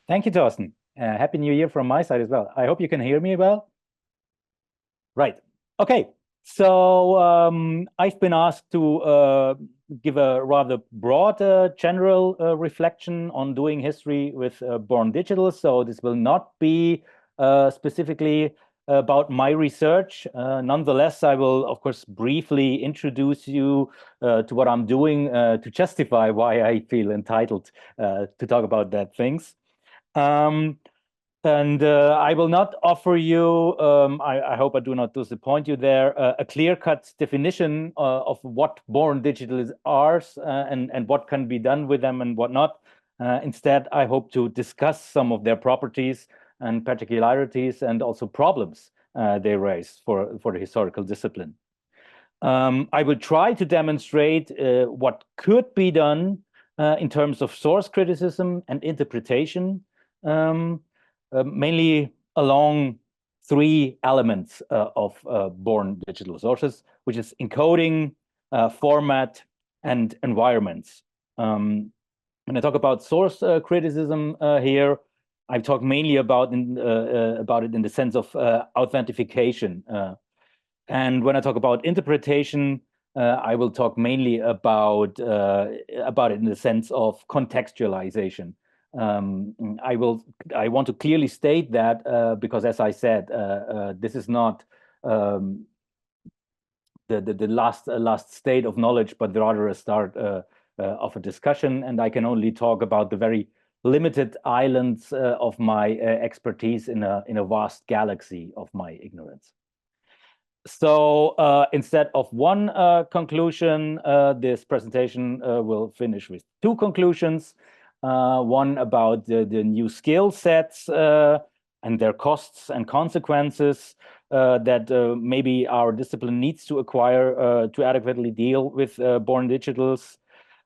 Thank you, Thorsten. Happy New Year from my side as well. I hope you can hear me well. Right. Okay. So I've been asked to give a rather broad general reflection on doing history with Born Digital. So this will not be specifically about my research. Nonetheless, I will, of course, briefly introduce you to what I'm doing to justify why I feel entitled to talk about that things. And I will not offer you, I hope I do not disappoint you there, a clear-cut definition of what born digital are and what can be done with them and what not. Instead, I hope to discuss some of their properties and particularities and also problems they raise for the historical discipline. I will try to demonstrate what could be done in terms of source criticism and interpretation, mainly along three elements of born digital sources, which is encoding, format, and environments. When I talk about source criticism here, I talk mainly about it in the sense of authentication. And when I talk about interpretation, I will talk mainly about it in the sense of contextualization. I want to clearly state that because, as I said, this is not the last state of knowledge, but rather a start of a discussion. And I can only talk about the very limited islands of my expertise in a vast galaxy of my ignorance. So instead of one conclusion, this presentation will finish with two conclusions. One about the new skill sets and their costs and consequences that maybe our discipline needs to acquire to adequately deal with born digitals.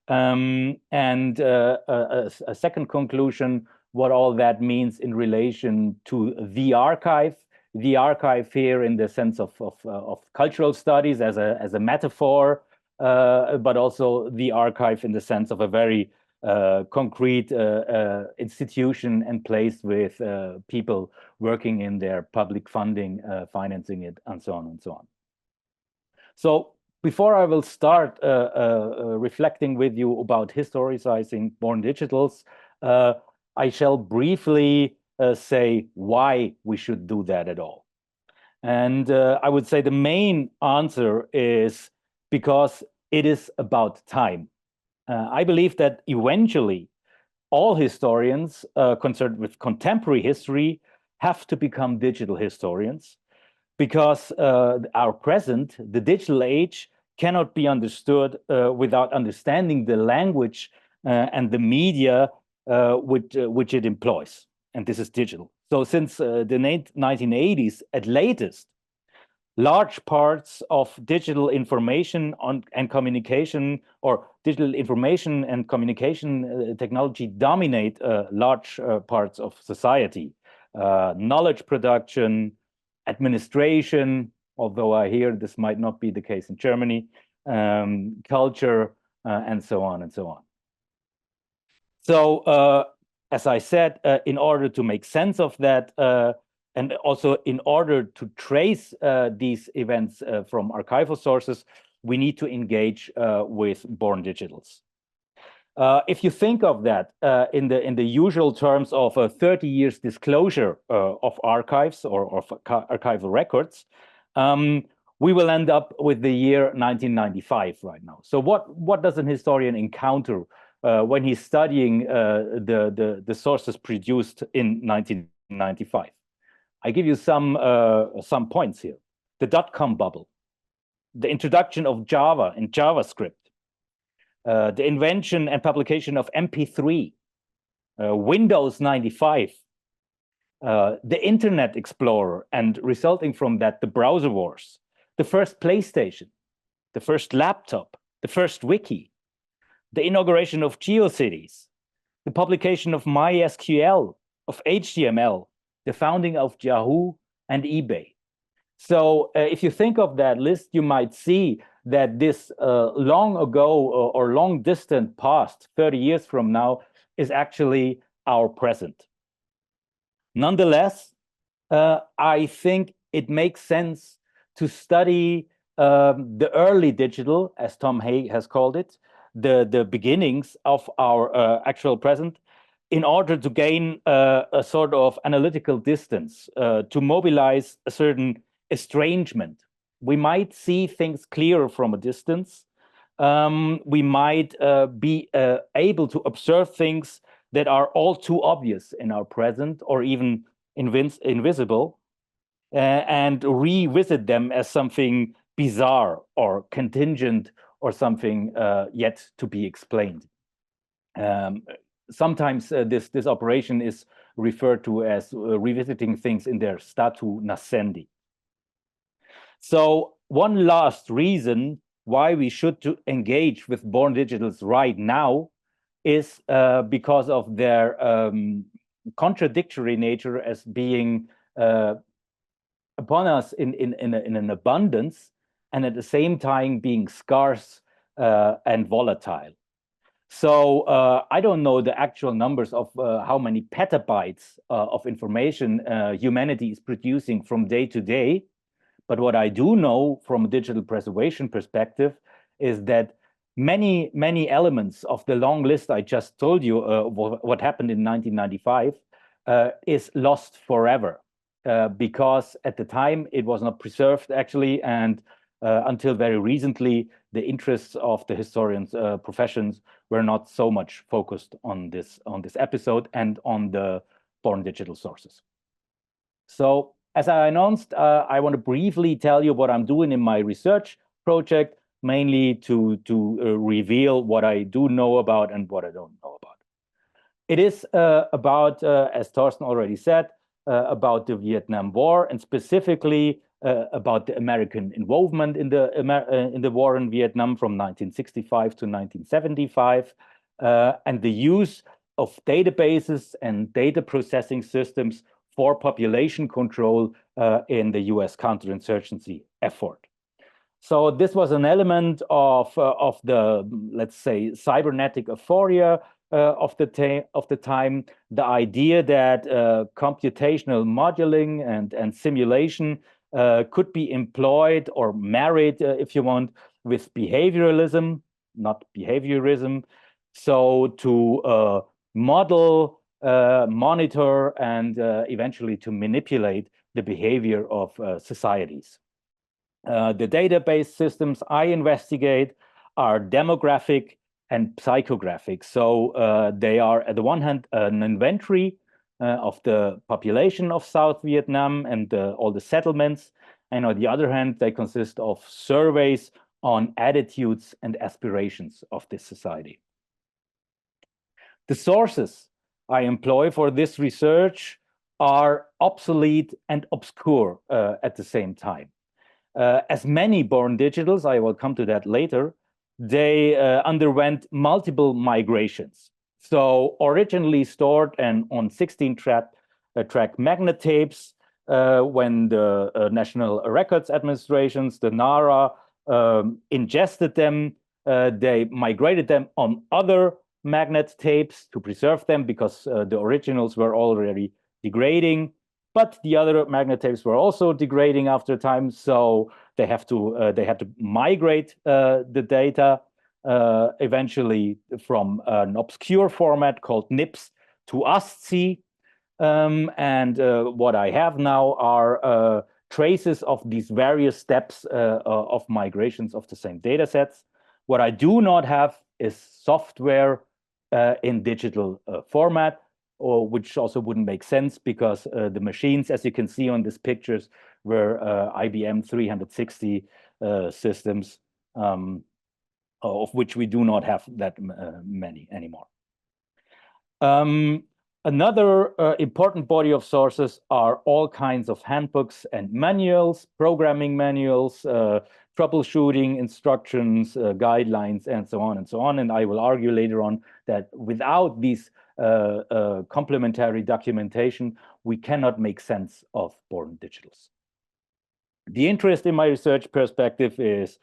And a second conclusion, what all that means in relation to the archive here in the sense of cultural studies as a metaphor, but also the archive in the sense of a very concrete institution and place with people working in their public funding, financing it, and so on and so on. So before I will start reflecting with you about historicizing born digitals, I shall briefly say why we should do that at all. And I would say the main answer is because it is about time. I believe that eventually all historians concerned with contemporary history have to become digital historians, because our present, the digital age, cannot be understood without understanding the language and the media which it employs. And this is digital. So since the 1980s at latest, large parts of digital information and communication, or digital information and communication technology, dominate large parts of society. Knowledge production, administration, although I hear this might not be the case in Germany, culture, and so on and so on. So, as I said, in order to make sense of that, and also in order to trace these events from archival sources, we need to engage with born digitals. If you think of that in the usual terms of a 30 years disclosure of archives or of archival records, we will end up with the year 1995 right now. So what does an historian encounter when he's studying the sources produced in 1995? I give you some points here. The dot-com bubble, the introduction of Java and JavaScript, the invention and publication of MP3, Windows 95, the Internet Explorer, and resulting from that, the browser wars, the first PlayStation, the first laptop, the first wiki, the inauguration of GeoCities, the publication of MySQL, of HTML, the founding of Yahoo and eBay. So if you think of that list, you might see that this long ago or long distant past, 30 years from now, is actually our present. Nonetheless, I think it makes sense to study the early digital, as Tom Hay has called it, the beginnings of our actual present, in order to gain a sort of analytical distance, to mobilize a certain estrangement. We might see things clearer from a distance. We might be able to observe things that are all too obvious in our present, or even invisible, and revisit them as something bizarre or contingent or something yet to be explained. Um, Sometimes this operation is referred to as revisiting things in their statu nascendi. So one last reason why we should engage with born digitals right now is because of their contradictory nature as being upon us in an abundance, and at the same time being scarce and volatile. So I don't know the actual numbers of how many petabytes of information humanity is producing from day to day. But what I do know from a digital preservation perspective is that many elements of the long list I just told you, what happened in 1995, is lost forever. Because at the time it was not preserved actually, and until very recently, the interests of the historians' professions were not so much focused on this episode and on the born digital sources. So, as I announced, I want to briefly tell you what I'm doing in my research project, mainly to reveal what I do know about and what I don't know about. It is about, as Thorsten already said, about the Vietnam War, and specifically about the American involvement in the war in Vietnam from 1965 to 1975, and the use of databases and data processing systems for population control in the US counterinsurgency effort. So this was an element of the, let's say, cybernetic euphoria of the time, the idea that computational modeling and simulation could be employed or married, if you want, with behavioralism, not behaviorism. So to model, monitor, and eventually to manipulate the behavior of societies. The database systems I investigate are demographic and psychographic. So they are, at the one hand, an inventory of the population of South Vietnam and all the settlements. And on the other hand, they consist of surveys on attitudes and aspirations of this society. The sources I employ for this research are obsolete and obscure at the same time. As many born digitals, I will come to that later, they underwent multiple migrations. So originally stored on 16-track magnet tapes, when the National Records Administrations, the NARA, ingested them, they migrated them on other magnet tapes to preserve them because the originals were already degrading. But the other magnet tapes were also degrading after time, so they had to migrate the data eventually from an obscure format called NIPS to ASCII. And what I have now are traces of these various steps of migrations of the same data sets. What I do not have is software in digital format, or which also wouldn't make sense because the machines, as you can see on these pictures, were IBM 360 systems, of which we do not have that many anymore. Another important body of sources are all kinds of handbooks and manuals, programming manuals, troubleshooting instructions, guidelines, and so on and so on. And I will argue later on that without these complementary documentation, we cannot make sense of born digitals. The interest in my research perspective is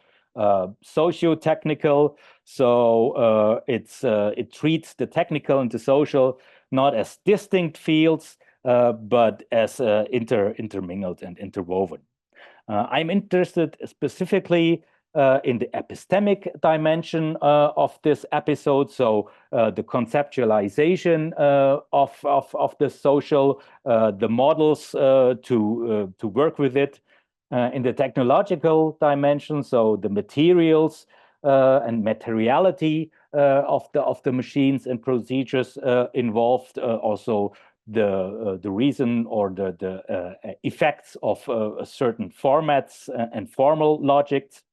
socio-technical. So it treats the technical and the social not as distinct fields, but as intermingled and interwoven. I'm interested specifically in the epistemic dimension of this episode, so the conceptualization of the social, the models to work with it. In the technological dimension, so the materials and materiality of the machines and procedures involved, also the reason or the effects of certain formats and formal logics.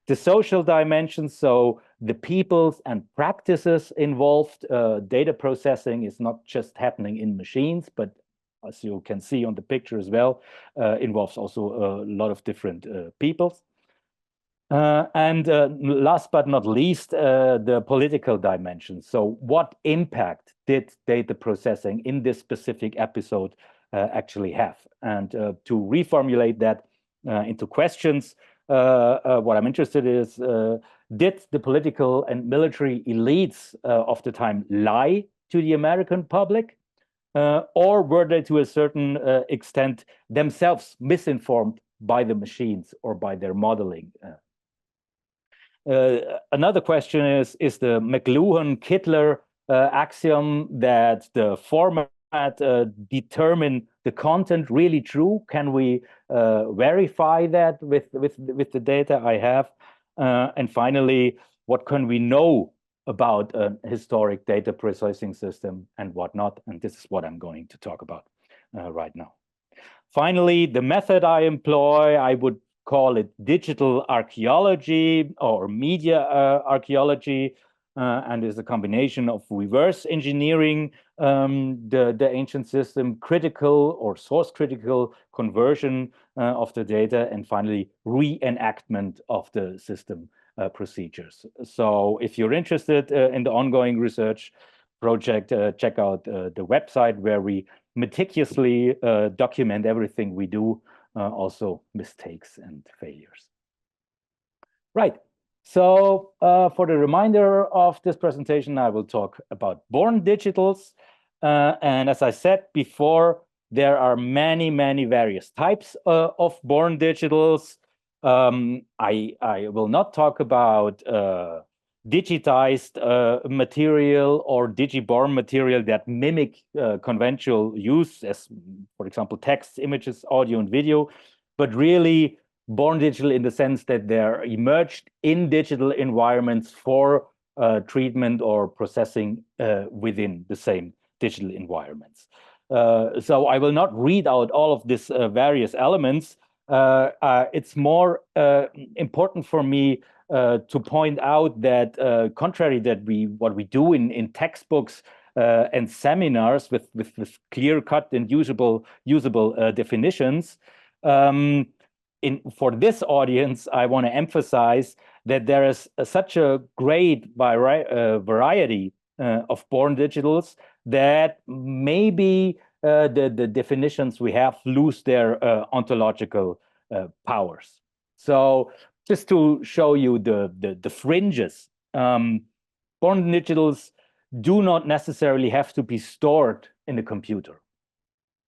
The social dimension, so the peoples and practices involved. Data processing is not just happening in machines, but as you can see on the picture as well, involves also a lot of different peoples. And last but not least, the political dimension. So what impact did data processing in this specific episode actually have? And to reformulate that into questions, what I'm interested in is, did the political and military elites of the time lie to the American public? Or were they to a certain extent themselves misinformed by the machines or by their modeling? Another question is the McLuhan-Kittler axiom that the format determine the content really true? Can we verify that with the data I have? And finally, what can we know about a historic data processing system and whatnot? And this is what I'm going to talk about right now. Finally, the method I employ, I would call it digital archaeology or media archaeology, and is a combination of reverse engineering the ancient system, critical or source critical conversion of the data, and finally reenactment of the system procedures. So if you're interested in the ongoing research project, check out the website where we meticulously document everything we do, also mistakes and failures. Right. So for the remainder of this presentation, I will talk about born digitals. And as I said before, there are many, many various types of born digitals. I will not talk about digitized material or digiborn material that mimic conventional use, as, for example, text, images, audio, and video, but really born digital in the sense that they're emerged in digital environments for treatment or processing within the same digital environments. So I will not read out all of these various elements. It's more important for me to point out that contrary that what we do in textbooks and seminars with clear-cut and usable definitions, for this audience, I want to emphasize that there is such a great variety of born digitals that maybe the definitions we have lose their ontological powers. So just to show you the fringes, born digitals do not necessarily have to be stored in the computer.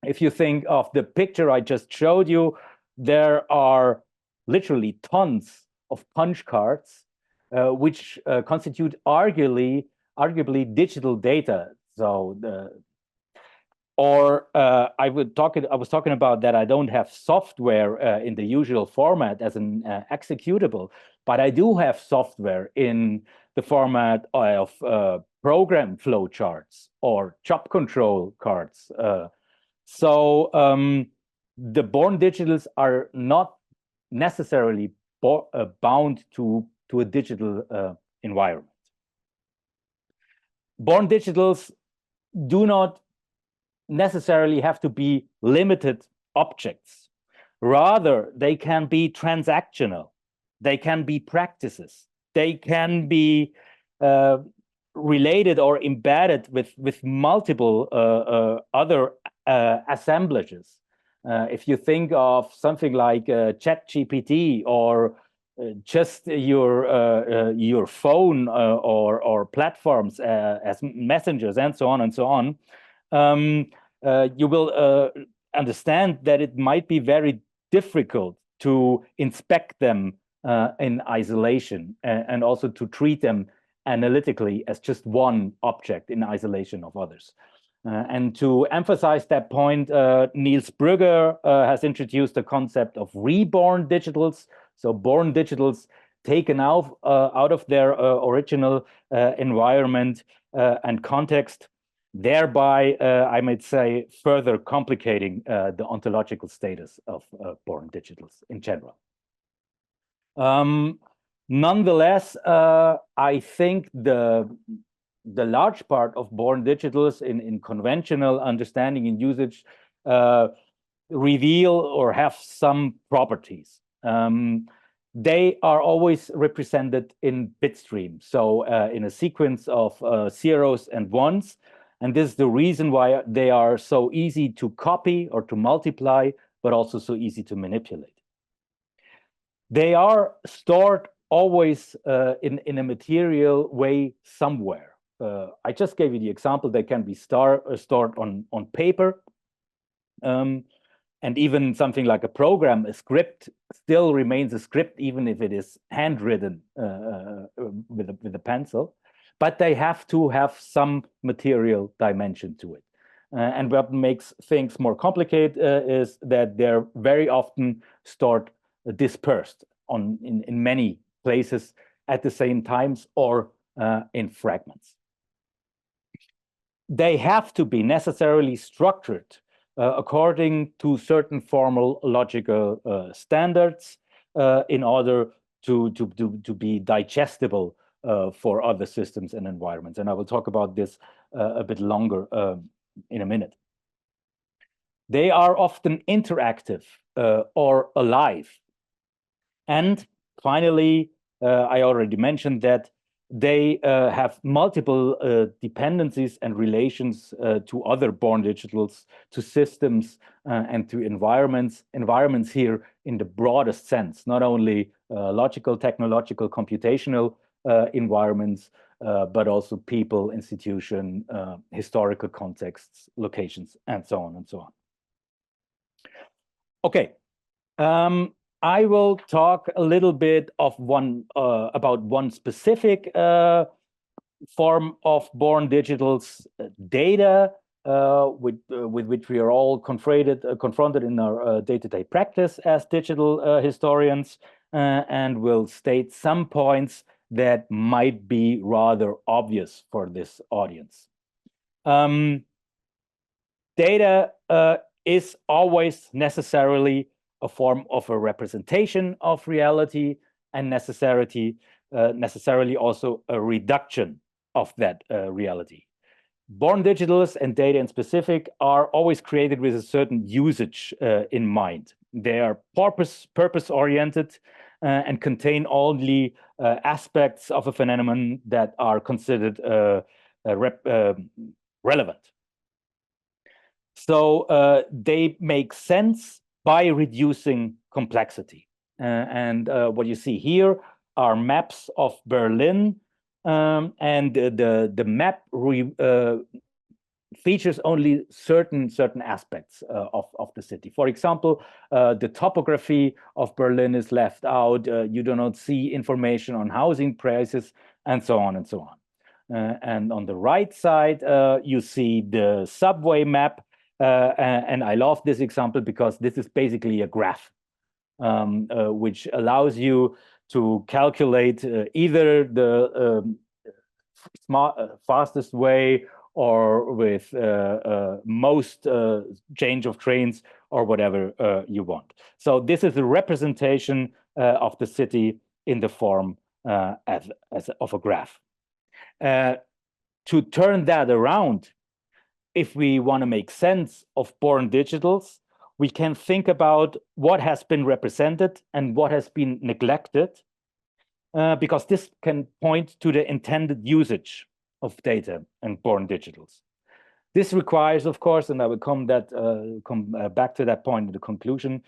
If you think of the picture I just showed you, there are literally tons of punch cards, which constitute arguably digital data. So I was talking about that I don't have software in the usual format as an executable, but I do have software in the format of program flow charts or job control cards. So the born digitals are not necessarily bound to a digital environment. Born digitals do not necessarily have to be limited objects. Rather, they can be transactional. They can be practices. They can be related or embedded with multiple other assemblages. If you think of something like ChatGPT or just your phone or platforms as messengers and so on and so on, you will understand that it might be very difficult to inspect them in isolation and also to treat them analytically as just one object in isolation of others. And to emphasize that point, Niels Brugger has introduced the concept of reborn digitals. So born digitals taken out of their original environment and context, thereby, I might say, further complicating the ontological status of born digitals in general. Nonetheless, I think the large part of born digitals in conventional understanding and usage reveal or have some properties. They are always represented in bit streams, so in a sequence of zeros and ones. And this is the reason why they are so easy to copy or to multiply, but also so easy to manipulate. They are stored always in a material way somewhere. I just gave you the example. They can be stored on paper. And even something like a program, a script, still remains a script, even if it is handwritten with a pencil. But they have to have some material dimension to it. And what makes things more complicated is that they're very often stored dispersed in many places at the same times or in fragments. They have to be necessarily structured according to certain formal logical standards in order to be digestible for other systems and environments. And I will talk about this a bit longer in a minute. They are often interactive or alive. And finally, I already mentioned that they have multiple dependencies and relations to other born digitals, to systems, and to environments. Environments here in the broadest sense, not only logical, technological, computational environments, but also people, institution, historical contexts, locations, and so on and so on. Okay. I will talk a little bit of about one specific form of born digitals, data, with which we are all confronted in our day-to-day practice as digital historians, and will state some points that might be rather obvious for this audience. Data is always necessarily a form of a representation of reality, and necessarily also a reduction of that reality. Born digitals and data in specific are always created with a certain usage in mind. They are purpose-oriented and contain only aspects of a phenomenon that are considered relevant. So they make sense by reducing complexity. And what you see here are maps of Berlin, and the map features only certain aspects of the city. For example, the topography of Berlin is left out. You do not see information on housing prices, and so on and so on. And on the right side, you see the subway map. And I love this example because this is basically a graph, which allows you to calculate either the fastest way or with most change of trains or whatever you want. So this is a representation of the city in the form of a graph. To turn that around, if we want to make sense of born digitals, we can think about what has been represented and what has been neglected, because this can point to the intended usage of data and born digitals. This requires, of course, and I will come back to that point in the conclusion,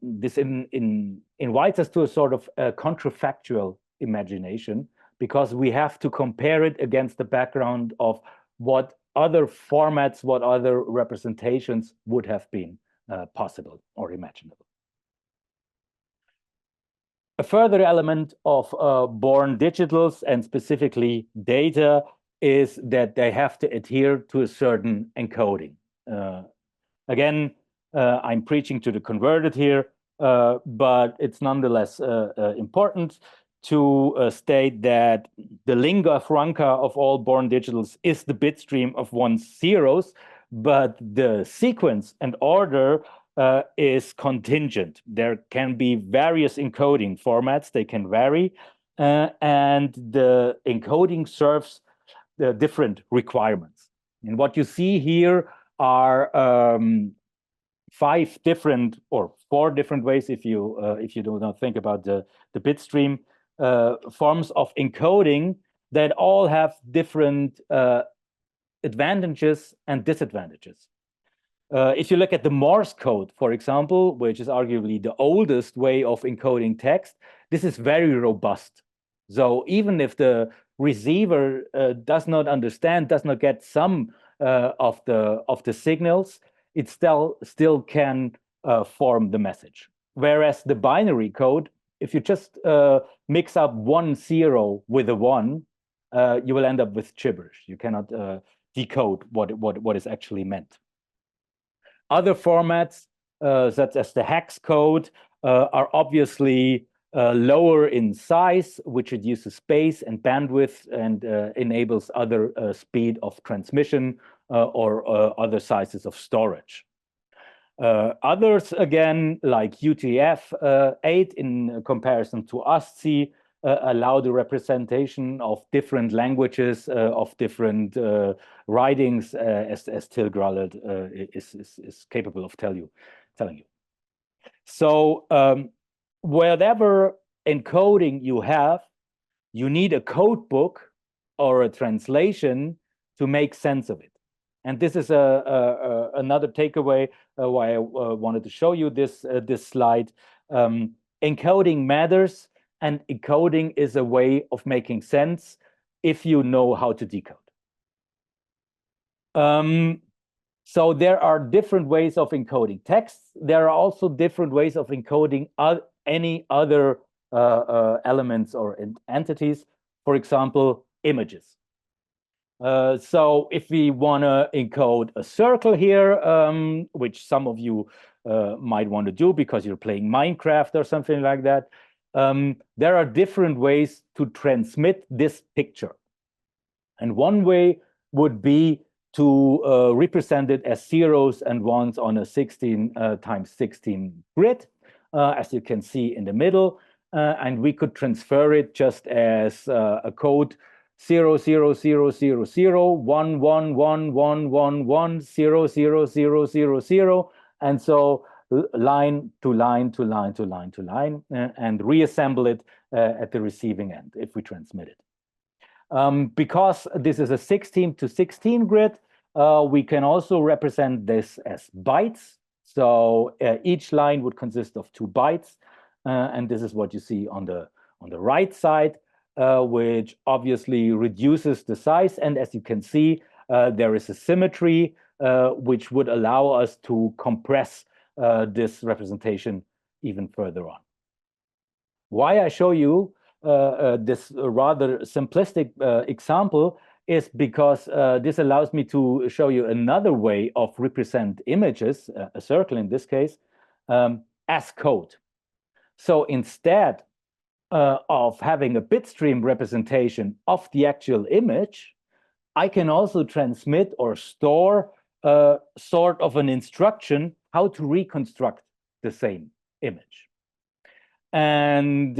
this invites us to a sort of contrafactual imagination, because we have to compare it against the background of what other formats, what other representations would have been possible or imaginable. A further element of born digitals, and specifically data, is that they have to adhere to a certain encoding. Again, I'm preaching to the converted here, but it's nonetheless important to state that the lingua franca of all born digitals is the bit stream of one's zeros, but the sequence and order is contingent. There can be various encoding formats, they can vary, and the encoding serves the different requirements. And what you see here are 5 different or 4 different ways, if you do not think about the bit stream, forms of encoding that all have different advantages and disadvantages. If you look at the Morse code, for example, which is arguably the oldest way of encoding text, this is very robust. So even if the receiver does not understand, does not get some of the signals, it still can form the message. Whereas the binary code, if you just mix up 1 0 with a 1, you will end up with gibberish. You cannot decode what is actually meant. Other formats, such as the hex code, are obviously lower in size, which reduces space and bandwidth and enables other speed of transmission or other sizes of storage. Others, again, like UTF-8 in comparison to ASCII, allow the representation of different languages, of different writings, as Till Grallert is capable of telling you. So whatever encoding you have, you need a code book or a translation to make sense of it. And this is another takeaway why I wanted to show you this slide. Encoding matters, and encoding is a way of making sense if you know how to decode. So there are different ways of encoding texts. There are also different ways of encoding any other elements or entities, for example, images. So if we want to encode a circle here, which some of you might want to do because you're playing Minecraft or something like that, there are different ways to transmit this picture. And one way would be to represent it as zeros and ones on a 16 times 16 grid, as you can see in the middle. And we could transfer it just as a code 0 0 0 0 0 1 1 1 1 1 1 0 0 0 0 0, and so line to line to line to line to line, and reassemble it at the receiving end if we transmit it. Because this is a 16 to 16 grid, we can also represent this as bytes. So each line would consist of 2 bytes, and this is what you see on the right side, which obviously reduces the size. And as you can see, there is a symmetry which would allow us to compress this representation even further on. Why I show you this rather simplistic example is because this allows me to show you another way of represent images, a circle in this case, as code. So instead of having a bitstream representation of the actual image, I can also transmit or store sort of an instruction how to reconstruct the same image. And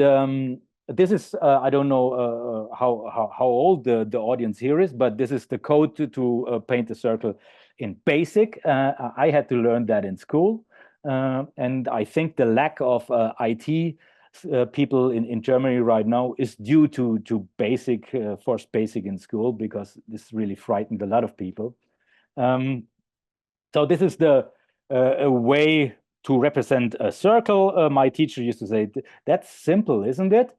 this is, I don't know how old the audience here is, but this is the code to paint a circle in BASIC. I had to learn that in school. And I think the lack of IT people in Germany right now is due to BASIC, forced BASIC in school, because this really frightened a lot of people. So this is the way to represent a circle. My teacher used to say, that's simple, isn't it?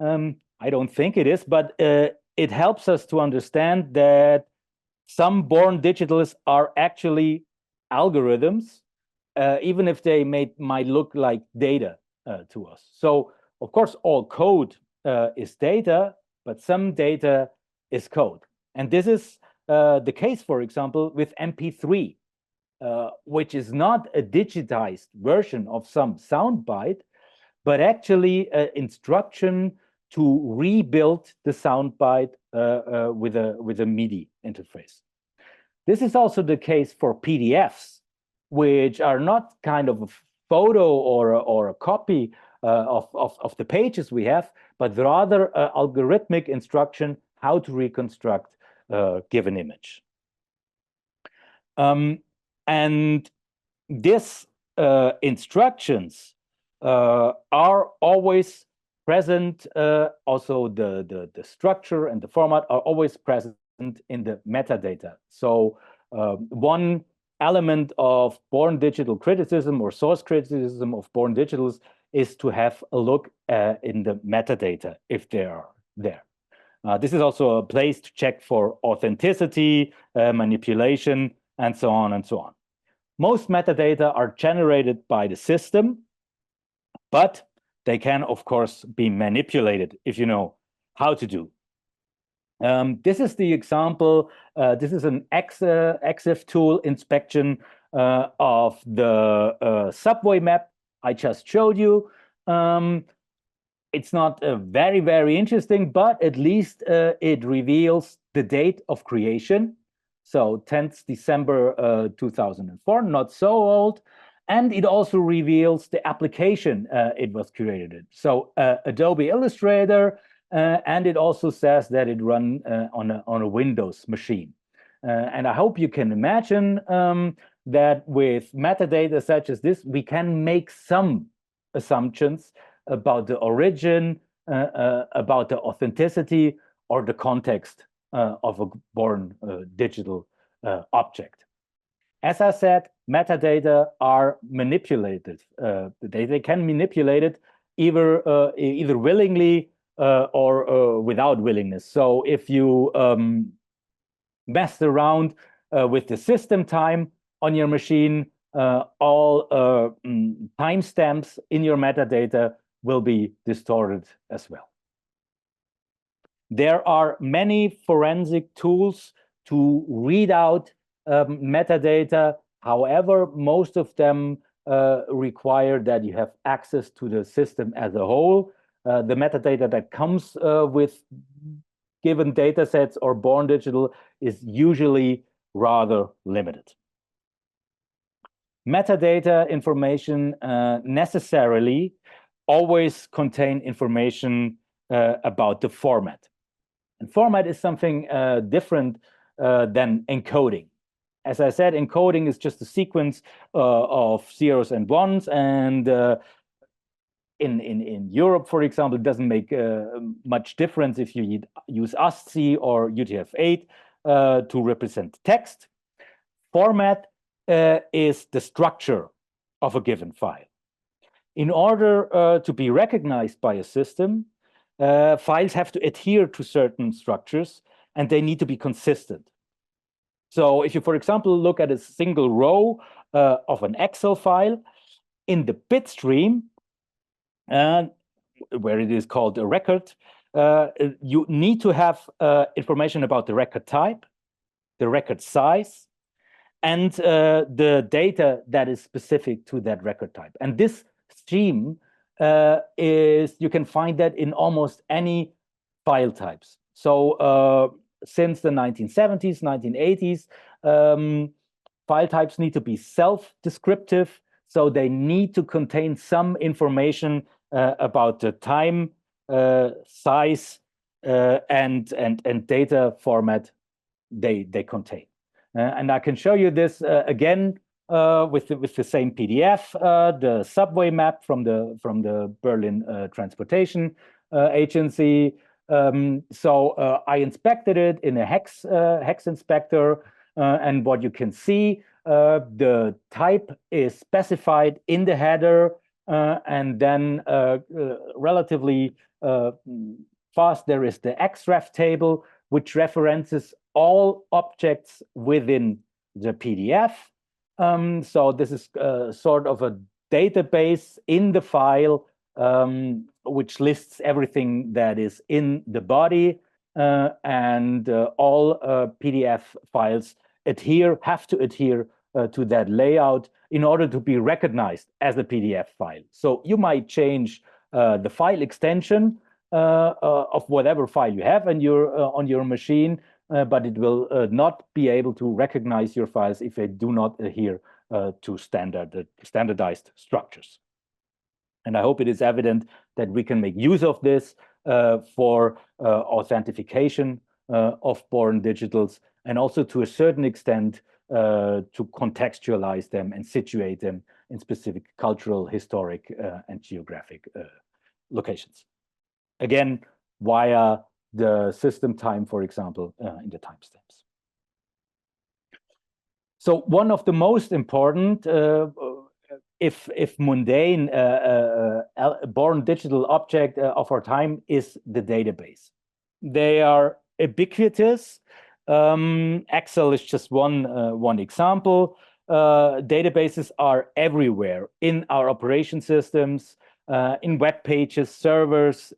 I don't think it is, but it helps us to understand that some born digitals are actually algorithms, even if they might look like data to us. So, of course, all code is data, but some data is code. And this is the case, for example, with MP3, which is not a digitized version of some soundbite, but actually an instruction to rebuild the soundbite with a MIDI interface. This is also the case for PDFs, which are not kind of a photo or a copy of the pages we have, but rather algorithmic instruction how to reconstruct a given image. And these instructions are always present, also the structure and the format are always present in the metadata. So one element of born digital criticism or source criticism of born digitals is to have a look in the metadata if they are there. This is also a place to check for authenticity, manipulation, and so on and so on. Most metadata are generated by the system, but they can, of course, be manipulated if you know how to do. This is the example. This is an EXIF tool inspection of the subway map I just showed you. It's not very, very interesting, but at least it reveals the date of creation. So 10th December 2004, not so old. And it also reveals the application it was created in. So Adobe Illustrator, and it also says that it runs on a Windows machine. And I hope you can imagine that with metadata such as this, we can make some assumptions about the origin, about the authenticity, or the context of a born digital object. As I said, metadata are manipulated. They can manipulate it either willingly or without willingness. So if you messed around with the system time on your machine, all timestamps in your metadata will be distorted as well. There are many forensic tools to read out metadata. However, most of them require that you have access to the system as a whole. The metadata that comes with given data sets or born digital is usually rather limited. Metadata information necessarily always contain information about the format. And format is something different than encoding. As I said, encoding is just a sequence of zeros and ones, and in Europe, for example, it doesn't make much difference if you use ASCII or UTF-8 to represent text. Format is the structure of a given file. In order to be recognized by a system, files have to adhere to certain structures, and they need to be consistent. So if you, for example, look at a single row of an Excel file, in the bit stream, where it is called a record, you need to have information about the record type, the record size, and the data that is specific to that record type. And this stream you can find that in almost any file types. So since the 1970s, 1980s, file types need to be self-descriptive, so they need to contain some information about the time, size, and data format they contain. And I can show you this again with the same PDF, the subway map from the Berlin Transportation Agency. So I inspected it in a hex inspector, and what you can see, the type is specified in the header, and then relatively fast there is the xref table, which references all objects within the PDF. So this is sort of a database in the file, which lists everything that is in the body, and all PDF files have to adhere to that layout in order to be recognized as a PDF file. So you might change the file extension of whatever file you have on your machine, but it will not be able to recognize your files if they do not adhere to standardized structures. And I hope it is evident that we can make use of this for authentication of born digitals, and also to a certain extent to contextualize them and situate them in specific cultural, historic, and geographic locations. Again, via the system time, for example, in the timestamps. So one of the most important, if mundane, born digital object of our time is the database. They are ubiquitous. Excel is just one example. Databases are everywhere in our operation systems, in web pages, servers,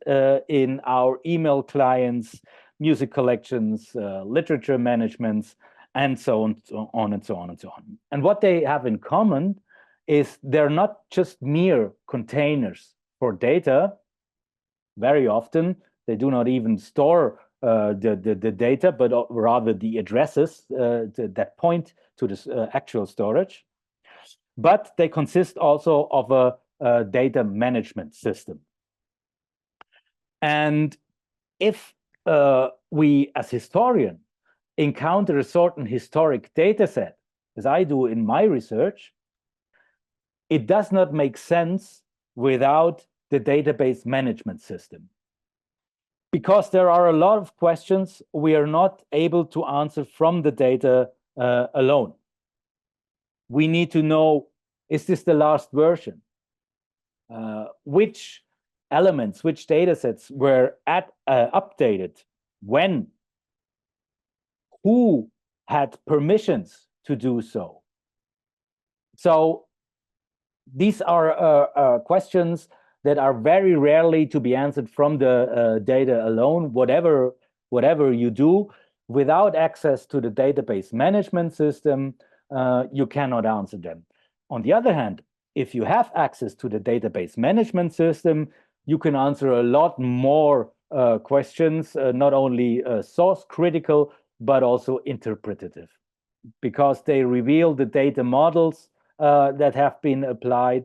in our email clients, music collections, literature managements, and so on and so on and so on. And what they have in common is they're not just mere containers for data. Very often, they do not even store the data, but rather the addresses that point to this actual storage. But they consist also of a data management system. And if we, as historian, encounter a certain historic data set, as I do in my research, it does not make sense without the database management system. Because there are a lot of questions we are not able to answer from the data alone. We need to know, is this the last version? Which elements, which data sets were updated? When? Who had permissions to do so? So these are questions that are very rarely to be answered from the data alone. Whatever you do, without access to the database management system, you cannot answer them. On the other hand, if you have access to the database management system, you can answer a lot more questions, not only source critical, but also interpretative, because they reveal the data models that have been applied.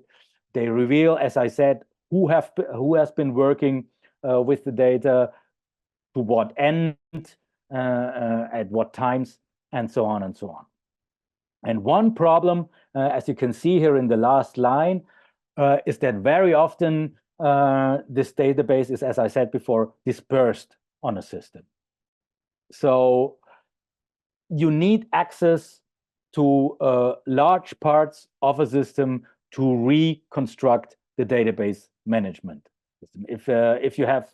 They reveal, as I said, who has been working with the data, to what end, at what times, and so on and so on. And one problem, as you can see here in the last line, is that very often this database is, as I said before, dispersed on a system. So you need access to large parts of a system to reconstruct the database management system. If you have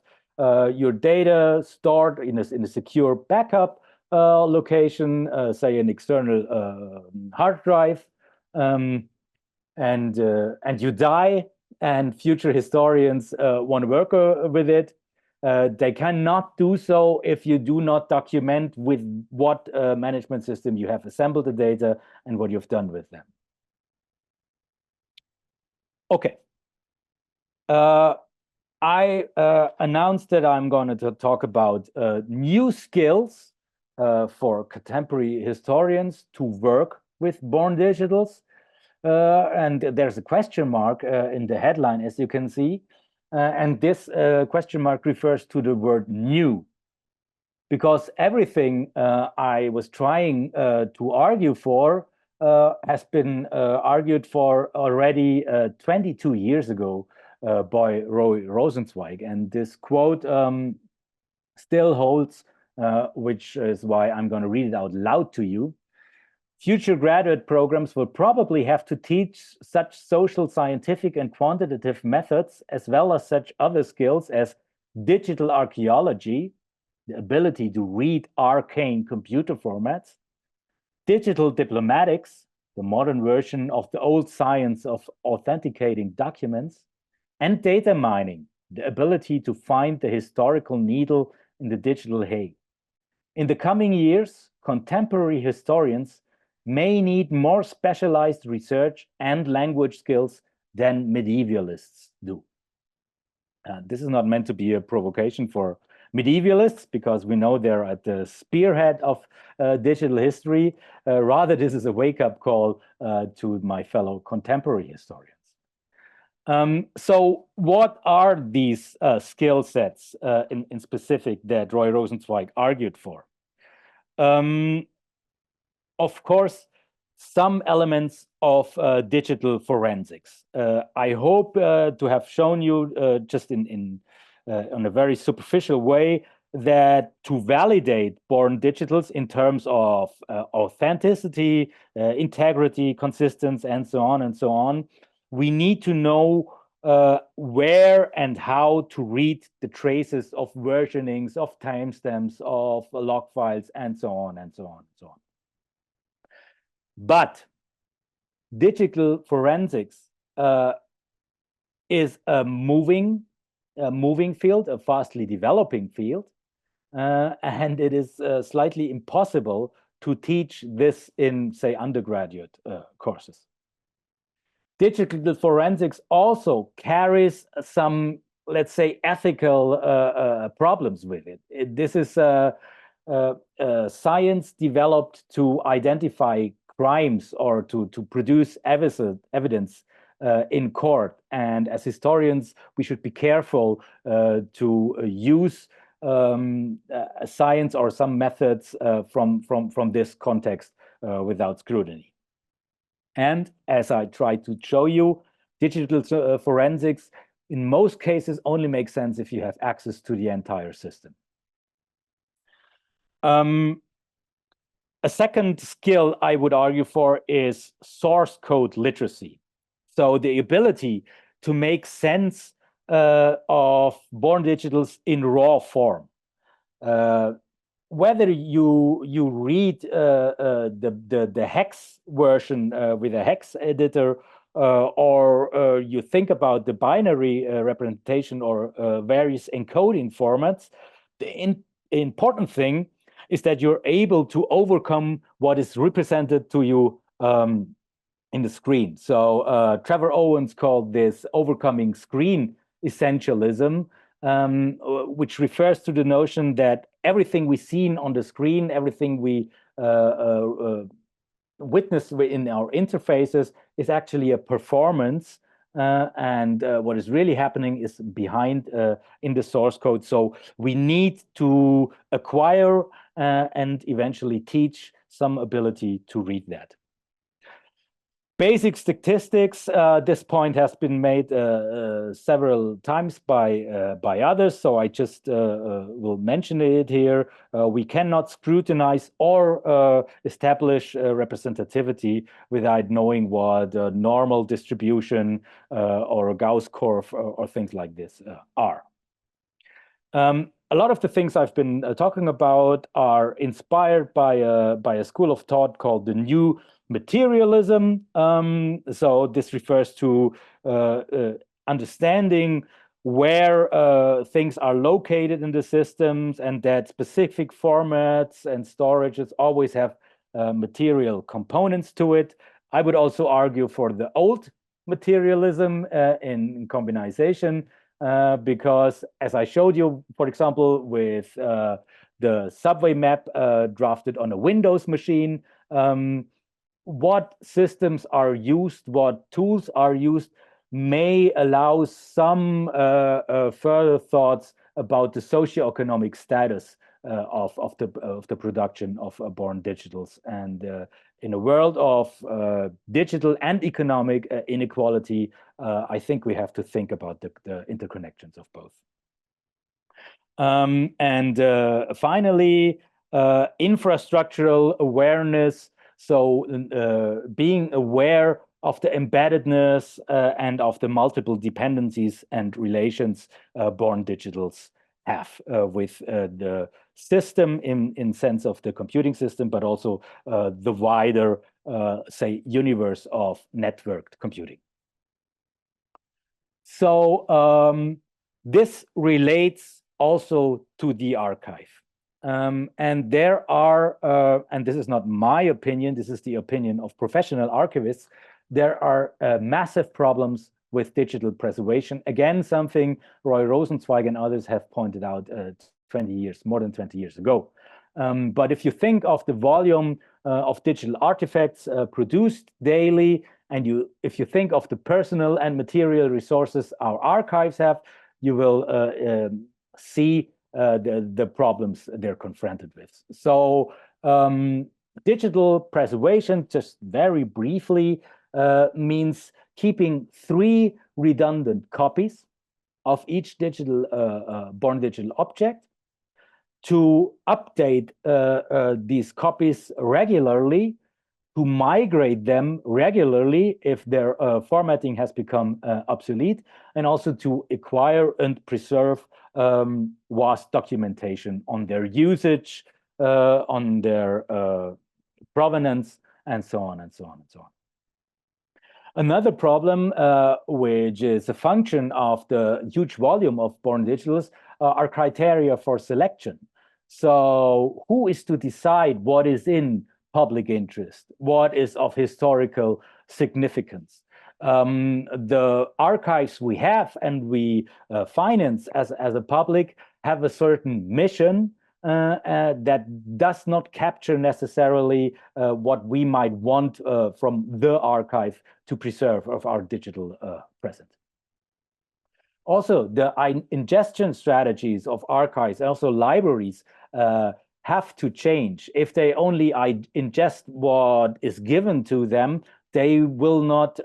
your data stored in a secure backup location, say an external hard drive, and you die, and future historians want to work with it, they cannot do so if you do not document with what management system you have assembled the data and what you've done with them. Okay. I announced that I'm going to talk about new skills for contemporary historians to work with born digitals. And there's a question mark in the headline, as you can see. And this question mark refers to the word new, because everything I was trying to argue for has been argued for already 22 years ago by Roy Rosenzweig. And this quote still holds, which is why I'm going to read it out loud to you. Future graduate programs will probably have to teach such social, scientific, and quantitative methods, as well as such other skills as digital archaeology, the ability to read arcane computer formats, digital diplomatics, the modern version of the old science of authenticating documents, and data mining, the ability to find the historical needle in the digital hay. In the coming years, contemporary historians may need more specialized research and language skills than medievalists do. This is not meant to be a provocation for medievalists, because we know they're at the spearhead of digital history. Rather, this is a wake-up call to my fellow contemporary historians. So what are these skill sets in specific that Roy Rosenzweig argued for? Of course, some elements of digital forensics. I hope to have shown you just in a very superficial way that to validate born digitals in terms of authenticity, integrity, consistency, and so on, we need to know where and how to read the traces of versionings, of timestamps, of log files, and so on. But digital forensics is a moving field, a fastly developing field, and it is slightly impossible to teach this in, say, undergraduate courses. Digital forensics also carries some, let's say, ethical problems with it. This is science developed to identify crimes or to produce evidence in court. And as historians, we should be careful to use science or some methods from this context without scrutiny. And as I tried to show you, digital forensics in most cases only makes sense if you have access to the entire system. A second skill I would argue for is source code literacy. So the ability to make sense of born digitals in raw form. Whether you read the hex version with a hex editor, or you think about the binary representation or various encoding formats, the important thing is that you're able to overcome what is represented to you in the screen. So Trevor Owens called this overcoming screen essentialism, which refers to the notion that everything we see on the screen, everything we witness in our interfaces is actually a performance, and what is really happening is behind in the source code. So we need to acquire and eventually teach some ability to read that. Basic statistics, this point has been made several times by others, so I just will mention it here. We cannot scrutinize or establish representativity without knowing what a normal distribution or a Gauss curve or things like this are. A lot of the things I've been talking about are inspired by a school of thought called the New Materialism. So this refers to understanding where things are located in the systems, and that specific formats and storages always have material components to it. I would also argue for the old materialism in combination, because as I showed you, for example, with the subway map drafted on a Windows machine, what systems are used, what tools are used, may allow some further thoughts about the socioeconomic status of the production of born digitals. And in a world of digital and economic inequality, I think we have to think about the interconnections of both. And finally, infrastructural awareness. So being aware of the embeddedness and of the multiple dependencies and relations born digitals have with the system in sense of the computing system, but also the wider, say, universe of networked computing. So this relates also to the archive. And there are, and this is not my opinion, this is the opinion of professional archivists, there are massive problems with digital preservation. Again, something Roy Rosenzweig and others have pointed out 20 years, more than 20 years ago. But if you think of the volume of digital artifacts produced daily, and if you think of the personal and material resources our archives have, you will see the problems they're confronted with. So digital preservation, just very briefly, means keeping 3 redundant copies of each digital born digital object, to update these copies regularly, to migrate them regularly if their formatting has become obsolete, and also to acquire and preserve vast documentation on their usage, on their provenance, and so on and so on and so on. Another problem, which is a function of the huge volume of born digitals, are criteria for selection. So who is to decide what is in public interest, what is of historical significance? The archives we have and we finance as a public have a certain mission that does not capture necessarily what we might want from the archive to preserve of our digital present. Also, the ingestion strategies of archives, also libraries, have to change. If they only ingest what is given to them, they will not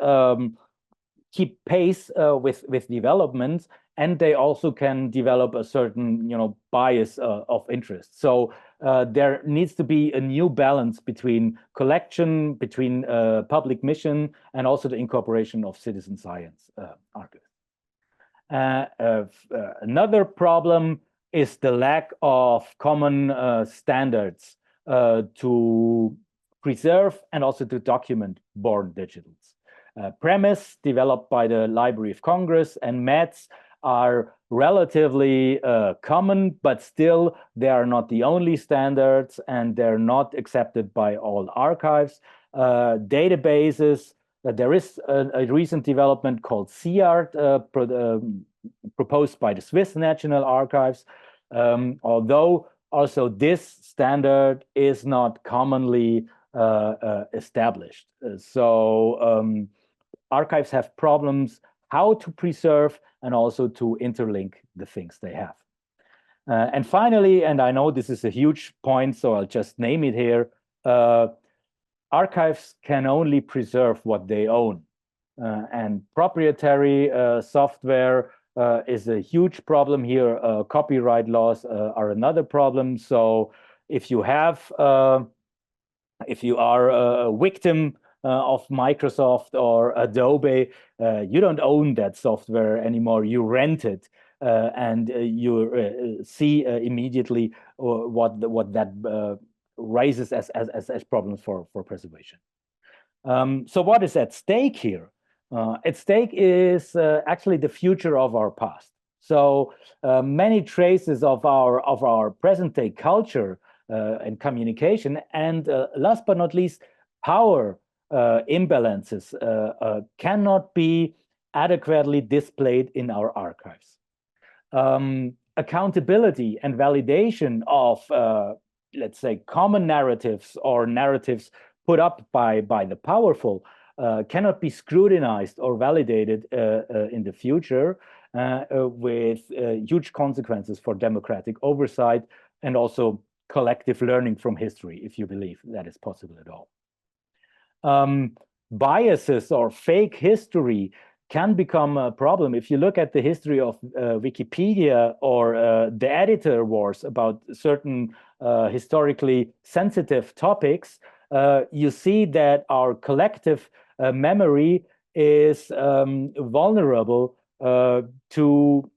keep pace with developments, and they also can develop a certain, bias of interest. So there needs to be a new balance between collection, between public mission, and also the incorporation of citizen science archives. Another problem is the lack of common standards to preserve and also to document born digitals. Premise developed by the Library of Congress and METS are relatively common, but still they are not the only standards, and they're not accepted by all archives. Databases, there is a recent development called CIART, proposed by the Swiss National Archives, although also this standard is not commonly established. So archives have problems how to preserve and also to interlink the things they have. And finally, and I know this is a huge point, so I'll just name it here, archives can only preserve what they own. And proprietary software is a huge problem here. Copyright laws are another problem. So if you have, if you are a victim of Microsoft or Adobe, you don't own that software anymore. You rent it, and you see immediately what that raises as problems for preservation. So what is at stake here? At stake is actually the future of our past. So many traces of our present-day culture and communication, and last but not least, power imbalances cannot be adequately displayed in our archives. Accountability and validation of, let's say, common narratives or narratives put up by the powerful cannot be scrutinized or validated in the future with huge consequences for democratic oversight and also collective learning from history, if you believe that is possible at all. Biases or fake history can become a problem. If you look at the history of Wikipedia or the editor wars about certain historically sensitive topics, you see that our collective memory is vulnerable to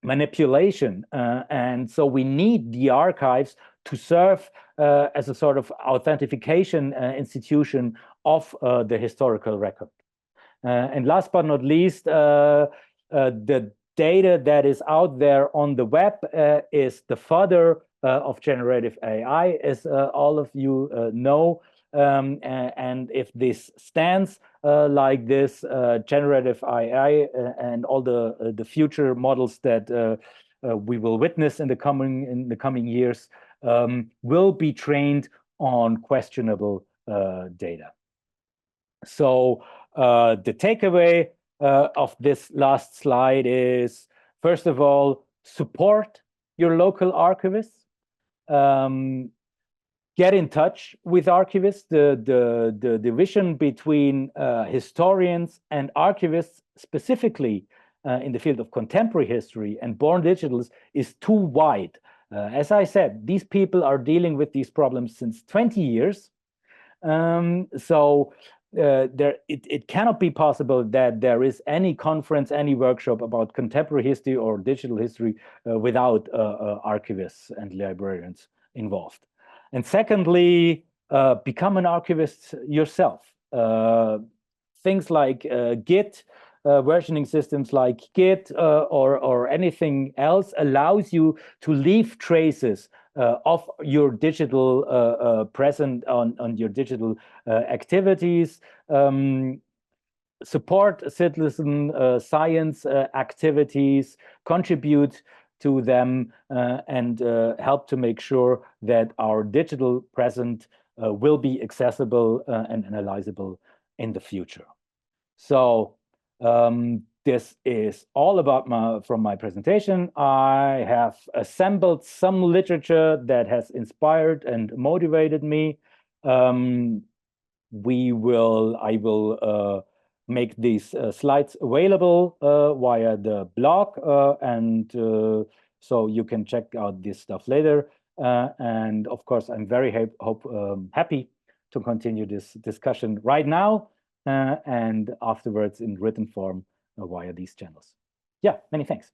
manipulation. And so we need the archives to serve as a sort of authentication institution of the historical record. And last but not least, the data that is out there on the web is the fodder of generative AI, as all of you know. And if this stands like this, generative AI and all the future models that we will witness in the coming years will be trained on questionable data. So the takeaway of this last slide is, first of all, support your local archivists. Get in touch with archivists. The division between historians and archivists, specifically in the field of contemporary history and born digitals, is too wide. As I said, these people are dealing with these problems since 20 years. It cannot be possible that there is any conference, any workshop about contemporary history or digital history without archivists and librarians involved. And secondly, become an archivist yourself. Things like Git, versioning systems like Git or anything else allows you to leave traces of your digital present on your digital activities. Support citizen science activities, contribute to them, and help to make sure that our digital present will be accessible and analyzable in the future. So this is all about from my presentation. I have assembled some literature that has inspired and motivated me. I will make these slides available via the blog, and so you can check out this stuff later. And of course, I'm very happy to continue this discussion right now and afterwards in written form via these channels. Yeah, many thanks.